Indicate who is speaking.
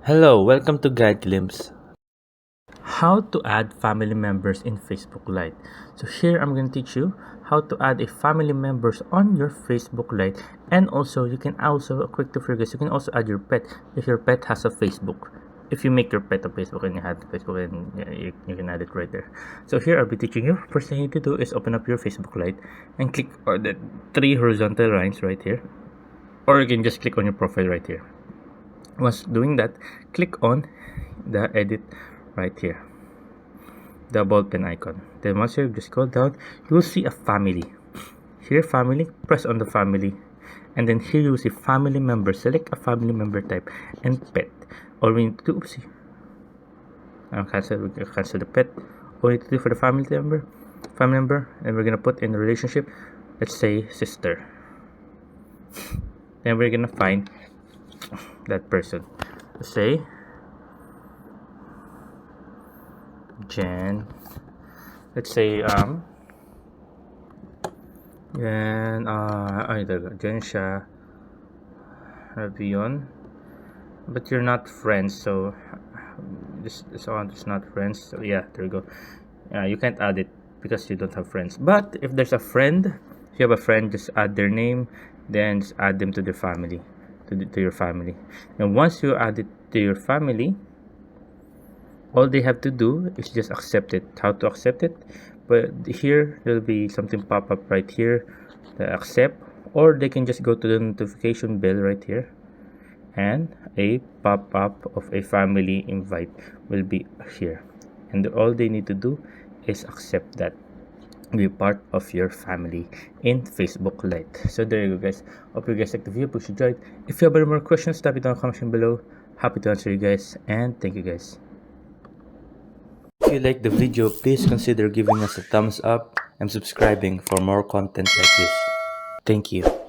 Speaker 1: Hello, welcome to Guide Glimpse. How to add family members in Facebook Lite. So here I'm going to teach you how to add a family members on your Facebook Lite, and also you can also, a quick tip for you guys, you can also add your pet if your pet has a Facebook. If you make your pet a Facebook and you have Facebook, and you can add it right there. So here I'll be teaching you. First thing you need to do is open up your Facebook Lite and click on the three horizontal lines right here, or you can just click on your profile right here. Once doing that, click on the edit right here, the ball pen icon. Then once you just scroll down, you will see a family. Here, family, press on the family, and then here you will see family member. Select a family member type and pet. All we need to do, oopsie, cancel the pet. All we need to do for the family member, and we're gonna put in the relationship. Let's say sister. Then we're gonna find that person. Let's say Jen. Let's say Jen Jen siya Ravion, but you're not friends, so this one is not friends. So yeah, there you go. You can't add it because you don't have friends. But if there's a friend, if you have a friend, just add their name, then just add them to the family, to your family. And once you add it to your family, all they have to do is just accept it. How to accept it? But here there'll be something pop up right here, the accept, or they can just go to the notification bell right here, and a pop up of a family invite will be here, and all they need to do is accept that, be part of your family in Facebook Lite. So there you go, guys. Hope you guys like the video. Push enjoyed. If you have any more questions, type it down in the comment section below. Happy to answer you guys, and thank you guys. If you like the video, please consider giving us a thumbs up and subscribing for more content like this. Thank you.